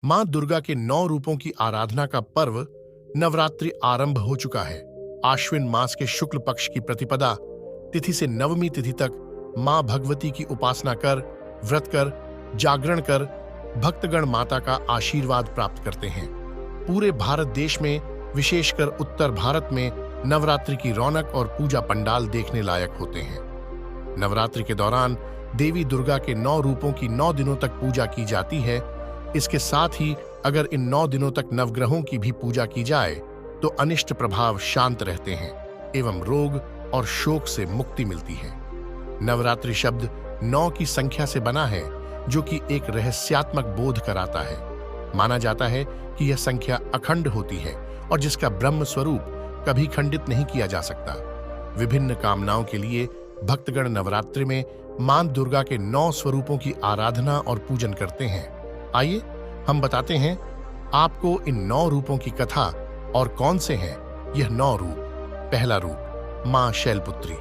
मां दुर्गा के 9 रूपों की आराधना का पर्व नवरात्रि आरंभ हो चुका है। आश्विन मास के शुक्ल पक्ष की प्रतिपदा तिथि से नवमी तिथि तक मां भगवती की उपासना कर, व्रत कर, जागरण कर भक्तगण माता का आशीर्वाद प्राप्त करते हैं। पूरे भारत देश में, विशेषकर उत्तर भारत में नवरात्रि की रौनक और पूजा पंडाल देखने लायक होते हैं। नवरात्रि के दौरान देवी दुर्गा के 9 रूपों की 9 दिनों तक पूजा की जाती है। इसके साथ ही अगर इन 9 दिनों तक नवग्रहों की भी पूजा की जाए तो अनिष्ट प्रभाव शांत रहते हैं एवं रोग और शोक से मुक्ति मिलती है। नवरात्रि शब्द 9 की संख्या से बना है, जो कि एक रहस्यात्मक बोध कराता है। माना जाता है कि यह संख्या अखंड होती है और जिसका ब्रह्म स्वरूप कभी खंडित नहीं किया जा सकता। विभिन्न कामनाओं के लिए भक्तगण नवरात्रि में मां दुर्गा के 9 स्वरूपों की आराधना और पूजन करते हैं। आइए हम बताते हैं आपको इन 9 रूपों की कथा और कौन से हैं यह 9 रूप। पहला रूप मां शैलपुत्री।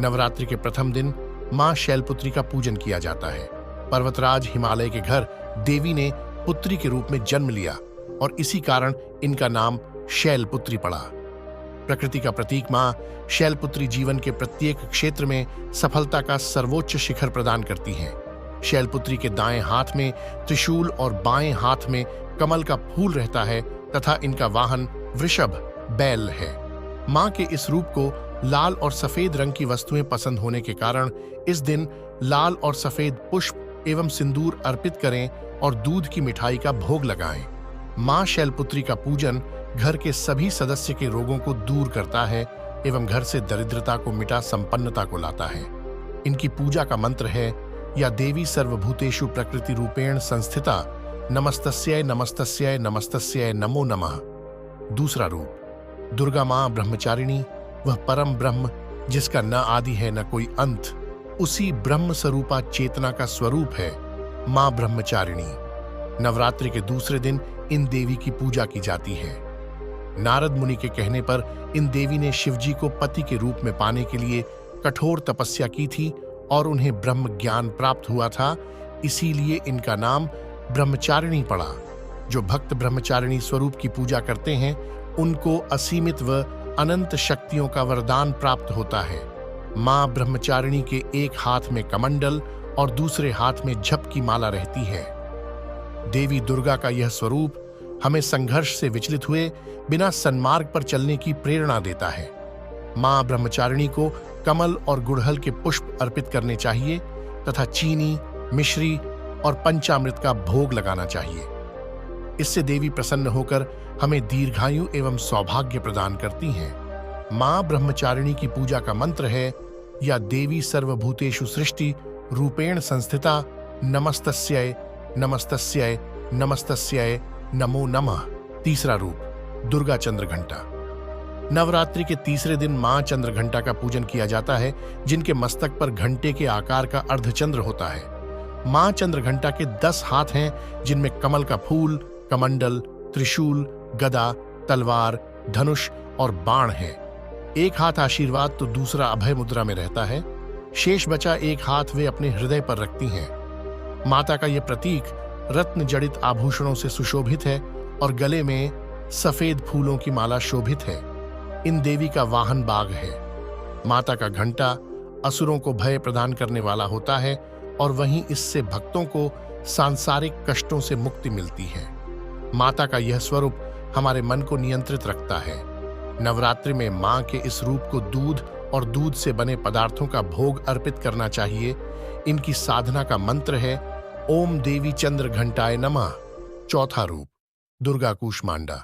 नवरात्रि के प्रथम दिन मां शैलपुत्री का पूजन किया जाता है। पर्वतराज हिमालय के घर देवी ने पुत्री के रूप में जन्म लिया और इसी कारण इनका नाम शैलपुत्री पड़ा। प्रकृति का प्रतीक मां शैलपुत्री जीवन के प्रत्येक क्षेत्र में सफलता का सर्वोच्च शिखर प्रदान करती हैं। शैलपुत्री के दाएं हाथ में त्रिशूल और बाएं हाथ में कमल का फूल रहता है तथा इनका वाहन वृषभ बैल है। मां के इस रूप को लाल और सफेद रंग की वस्तुएं पसंद होने के कारण इस दिन लाल और सफेद पुष्प एवं सिंदूर अर्पित करें और दूध की मिठाई का भोग लगाएं। मां शैलपुत्री का पूजन घर के सभी सदस्य के रोगों को दूर करता है एवं घर से दरिद्रता को मिटा संपन्नता को लाता है। इनकी पूजा का मंत्र है या देवी सर्वभूतेषु प्रकृति रूपेण संस्थिता नमस्तस्यै नमस्तस्यै नमस्तस्यै नमो नमः। दूसरा रूप दुर्गा मां ब्रह्मचारिणी। वह परम ब्रह्म जिसका न आदि है न कोई अंत, उसी ब्रह्म स्वरूपा चेतना का स्वरूप है मां ब्रह्मचारिणी। नवरात्रि के दूसरे दिन इन देवी की पूजा की जाती है। नारद मुनि के कहने पर इन देवी ने शिवजी को पति के रूप में पाने के लिए कठोर तपस्या की थी और उन्हें ब्रह्म ज्ञान प्राप्त हुआ था, इसीलिए इनका नाम ब्रह्मचारिणी पड़ा। जो भक्त ब्रह्मचारिणी स्वरूप की पूजा करते हैं उनको असीमित व अनंत शक्तियों का वरदान प्राप्त होता है। मां ब्रह्मचारिणी के एक हाथ में कमंडल और दूसरे हाथ में जप की माला रहती है। देवी दुर्गा का यह स्वरूप हमें संघर्ष से विचलित हुए बिना सन्मार्ग पर चलने की प्रेरणा देता है। मां ब्रह्मचारिणी को कमल और गुड़हल के पुष्प अर्पित करने चाहिए तथा चीनी, मिश्री और पंचामृत का भोग लगाना चाहिए। इससे देवी प्रसन्न होकर हमें दीर्घायु एवं सौभाग्य प्रदान करती हैं। मां ब्रह्मचारिणी की पूजा का मंत्र है या देवी सर्वभूतेषु सृष्टि रूपेण संस्थिता नमस्तस्यै नमस्तस्यै नमस्तस्यै नमो नमः। तीसरा रूप दुर्गा चंद्रघंटा। नवरात्रि के तीसरे दिन मां चंद्रघंटा का पूजन किया जाता है, जिनके मस्तक पर घंटे के आकार का अर्धचंद्र होता है। मां चंद्रघंटा के 10 हाथ हैं, जिनमें कमल का फूल, कमंडल, त्रिशूल, गदा, तलवार, धनुष और बाण है। एक हाथ आशीर्वाद तो दूसरा अभय मुद्रा में रहता है। शेष बचा एक हाथ वे अपने हृदय पर रखती हैं। माता का यह प्रतीक रत्न जड़ित आभूषणों से सुशोभित है और गले में सफेद फूलों की माला शोभित है। इन देवी का वाहन बाघ है। माता का घंटा असुरों को भय प्रदान करने वाला होता है और वहीं इससे भक्तों को सांसारिक कष्टों से मुक्ति मिलती है। माता का यह स्वरूप हमारे मन को नियंत्रित रखता है। नवरात्रि में मां के इस रूप को दूध और दूध से बने पदार्थों का भोग अर्पित करना चाहिए। इनकी साधना का मंत्र है ओम देवी चंद्र घंटाय नमः। चौथा रूप दुर्गा कूष्मांडा।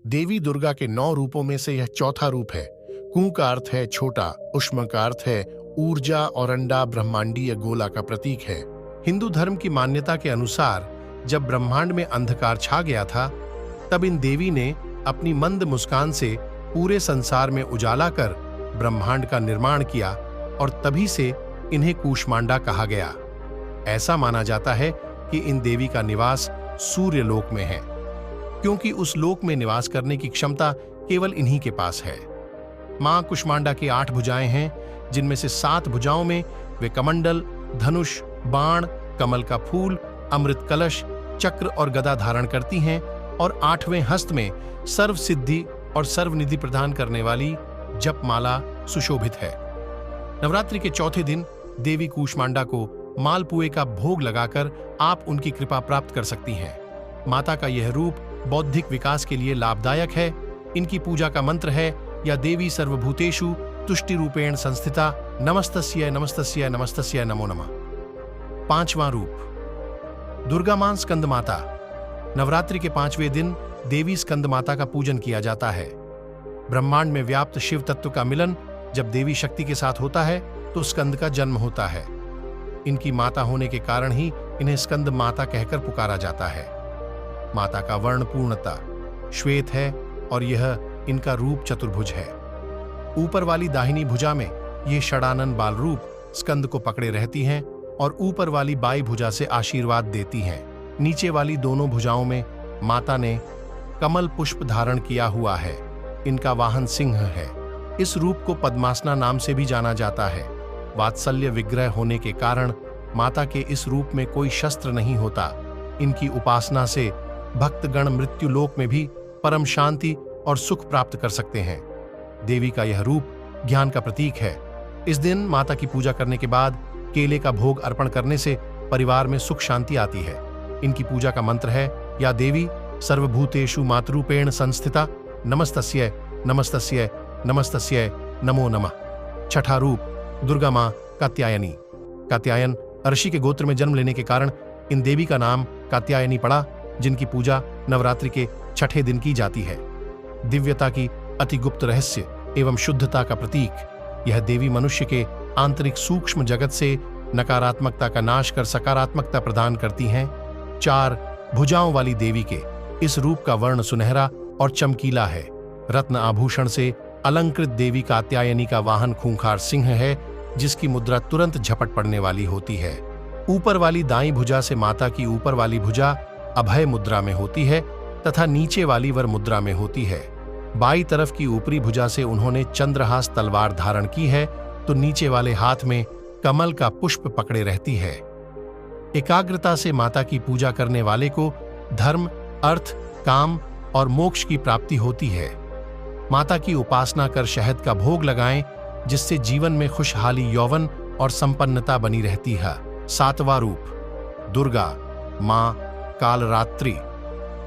देवी दुर्गा के 9 रूपों में से यह चौथा रूप है। कू का अर्थ है छोटा, उष्म का अर्थ है ऊर्जा और अंडा ब्रह्मांडीय गोला का प्रतीक है। हिंदू धर्म की मान्यता के अनुसार जब ब्रह्मांड में अंधकार छा गया था, तब इन देवी ने अपनी मंद मुस्कान से पूरे संसार में उजाला कर ब्रह्मांड का निर्माण किया और तभी से इन्हें कूष्मांडा कहा गया। ऐसा माना जाता है कि इन देवी का निवास सूर्य लोक में है, क्योंकि उस लोक में निवास करने की क्षमता केवल इन्हीं के पास है। मां कुष्मांडा की 8 भुजाएं हैं, जिनमें से 7 भुजाओं में वे कमंडल, धनुष, बाण, कमल का फूल, अमृत कलश चक्र और गदा धारण करती हैं और 8वें हस्त में सर्व सिद्धि और सर्वनिधि प्रदान करने वाली जपमाला सुशोभित है। नवरात्रि के चौथे दिन देवी कूष्मांडा को मालपुए का भोग लगाकर आप उनकी कृपा प्राप्त कर सकती हैं। माता का यह रूप बौद्धिक विकास के लिए लाभदायक है। इनकी पूजा का मंत्र है या देवी सर्वभूतेषु तुष्टि रूपेण संस्थिता नमस्तस्यै नमस्तस्यै नमस्तस्यै नमो नमः। 5वां रूप दुर्गा मां स्कंद माता। नवरात्रि के 5वें दिन देवी स्कंद माता का पूजन किया जाता है। ब्रह्मांड में व्याप्त शिव तत्व का मिलन जब देवी शक्ति के साथ होता है तो स्कंद का जन्म होता है। इनकी माता होने के कारण ही इन्हें स्कंद माता कहकर पुकारा जाता है। माता का वर्ण पूर्णता श्वेत है और यह इनका रूप चतुर्भुज है। ऊपर वाली दाहिनी भुजा में ये षडानन बाल रूप स्कंद को पकड़े रहती हैं और ऊपर वाली बाई भुजा से आशीर्वाद देती हैं। नीचे वाली दोनों भुजाओं में माता ने कमल पुष्प धारण किया हुआ है। इनका वाहन सिंह है। इस रूप को पद्मासना नाम से भी जाना जाता है। वात्सल्य विग्रह होने के कारण माता के इस रूप में कोई शस्त्र नहीं होता। इनकी उपासना से भक्तगण मृत्यु लोक में भी परम शांति और सुख प्राप्त कर सकते हैं। देवी का यह रूप ज्ञान का प्रतीक है। इस दिन माता की पूजा करने के बाद केले का भोग अर्पण करने से परिवार में सुख शांति आती है। इनकी पूजा का मंत्र है या देवी सर्वभूतेषु मातरूपेण संस्थिता नमस्तस्यै नमस्तस्यै नमस्तस्यै नमो नमः। 6ठा रूप दुर्गा मां कात्यायनी। कात्यायन ऋषि के गोत्र में जन्म लेने के कारण इन देवी का नाम कात्यायनी पड़ा, जिनकी पूजा नवरात्रि के 6ठे दिन की जाती है। दिव्यता की अति गुप्त रहस्य एवं शुद्धता का प्रतीक यह देवी मनुष्य के आंतरिक सूक्ष्म जगत से नकारात्मकता का नाश कर सकारात्मकता प्रदान करती हैं। 4 भुजाओं वाली देवी के इस रूप का वर्ण सुनहरा और चमकीला है। रत्न आभूषण से अलंकृत देवी कात्यायनी का वाहन खूंखार सिंह है, जिसकी मुद्रा तुरंत झपट पड़ने वाली होती है। ऊपर वाली दाईं भुजा से माता की ऊपर वाली भुजा अभय मुद्रा में होती है तथा नीचे वाली वर मुद्रा में होती है। बाईं तरफ की ऊपरी भुजा से उन्होंने चंद्रहास तलवार धारण की है तो नीचे वाले हाथ में कमल का पुष्प पकड़े रहती है। एकाग्रता से माता की पूजा करने वाले को धर्म, अर्थ, काम और मोक्ष की प्राप्ति होती है। माता की उपासना कर शहद का भोग लगाएं, जिससे जीवन में खुशहाली, यौवन और संपन्नता बनी रहती है। 7वां रूप दुर्गा मां कालरात्रि।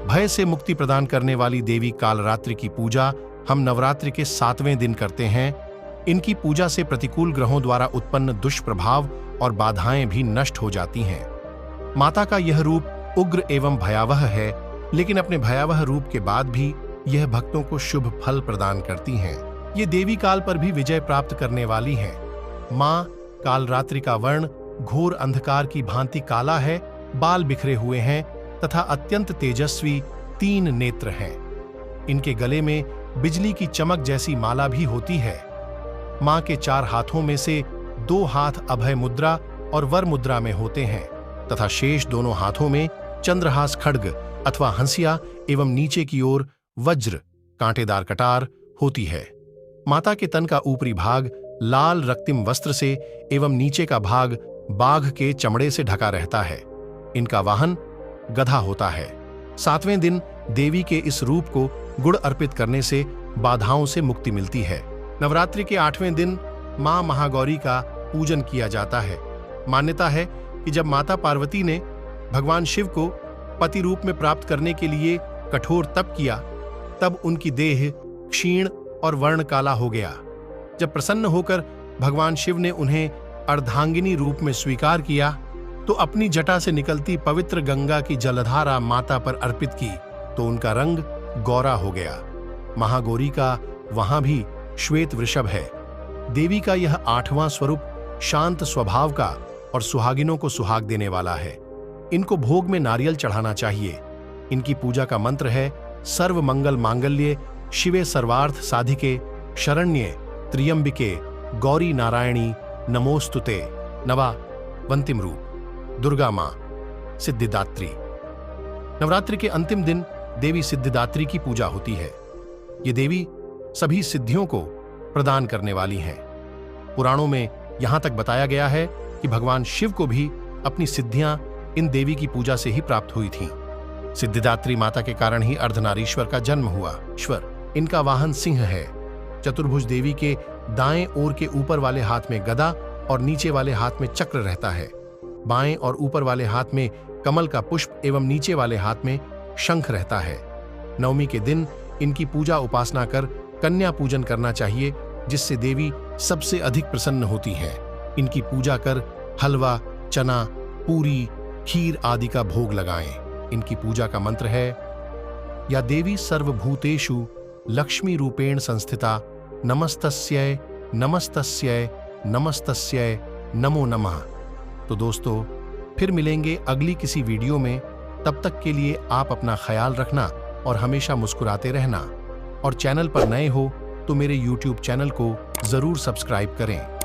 भय से मुक्ति प्रदान करने वाली देवी कालरात्रि की पूजा हम नवरात्रि के 7वें दिन करते हैं। इनकी पूजा से प्रतिकूल ग्रहों द्वारा उत्पन्न दुष्प्रभाव और बाधाएं भी नष्ट हो जाती हैं। माता का यह रूप उग्र एवं भयावह है, लेकिन अपने भयावह रूप के बाद भी यह भक्तों को शुभ फल प्रदान करती हैं। ये देवी काल पर भी विजय प्राप्त करने वाली हैं। मां कालरात्रि का वर्ण घोर अंधकार की भांति काला है, बाल बिखरे हुए हैं तथा अत्यंत तेजस्वी 3 नेत्र हैं। इनके गले में बिजली की चमक जैसी माला भी होती है। मां के 4 हाथों में से 2 हाथ अभय मुद्रा और वर मुद्रा में होते हैं तथा शेष दोनों हाथों में चंद्रहास खड्ग अथवा हंसिया एवं नीचे की ओर वज्र कांटेदार कटार होती है। माता के तन का ऊपरी भाग लाल रक्तिम वस्त्र से एवं नीचे का भाग बाघ के चमड़े से ढका रहता है। इनका वाहन गधा होता है। 7वें दिन देवी के इस रूप को गुड़ अर्पित करने से बाधाओं से मुक्ति मिलती है। नवरात्रि के 8वें दिन मां महागौरी का पूजन किया जाता है। मान्यता है कि जब माता पार्वती ने भगवान शिव को पति रूप में प्राप्त करने के लिए कठोर तप किया, तब उनकी देह क्षीण और वर्ण काला हो गया। जब प्रसन्न होकर भगवान शिव ने उन्हें अर्धांगिनी रूप में स्वीकार किया तो अपनी जटा से निकलती पवित्र गंगा की जलधारा माता पर अर्पित की तो उनका रंग गौरा हो गया। महागौरी का वहां भी श्वेत वृषभ है। देवी का यह 8वां स्वरूप शांत स्वभाव का और सुहागिनों को सुहाग देने वाला है। इनको भोग में नारियल चढ़ाना चाहिए। इनकी पूजा का मंत्र है सर्व मंगल मांगल्ये शिवे सर्वार्थ साधिके शरण्ये त्र्यंबिके गौरी नारायणी नमोस्तुते। 9वां अंतिम रूप दुर्गा मां सिद्धिदात्री। नवरात्रि के अंतिम दिन देवी सिद्धिदात्री की पूजा होती है। ये देवी सभी सिद्धियों को प्रदान करने वाली हैं। पुराणों में यहां तक बताया गया है कि भगवान शिव को भी अपनी सिद्धियां इन देवी की पूजा से ही प्राप्त हुई थीं। सिद्धिदात्री माता के कारण ही अर्धनारीश्वर का जन्म हुआ। ईश्वर, इनका वाहन सिंह है। चतुर्भुज देवी के दाएं ओर के ऊपर वाले हाथ में गदा और नीचे वाले हाथ में चक्र रहता है। बाएं और ऊपर वाले हाथ में कमल का पुष्प एवं नीचे वाले हाथ में शंख रहता है। नवमी के दिन इनकी पूजा उपासना कर कन्या पूजन करना चाहिए, जिससे देवी सबसे अधिक प्रसन्न होती हैं। इनकी पूजा कर हलवा, चना, पूरी, खीर आदि का भोग लगाएं। इनकी पूजा का मंत्र है, या देवी सर्वभूतेषु लक्ष्मी रूपेण संस्थिता, नमस्तस्यै नमस्तस्यै नमस्तस्यै नमो नमः। तो दोस्तों, फिर मिलेंगे अगली किसी वीडियो में। तब तक के लिए आप अपना ख्याल रखना और हमेशा मुस्कुराते रहना। और चैनल पर नए हो तो मेरे YouTube चैनल को जरूर सब्सक्राइब करें।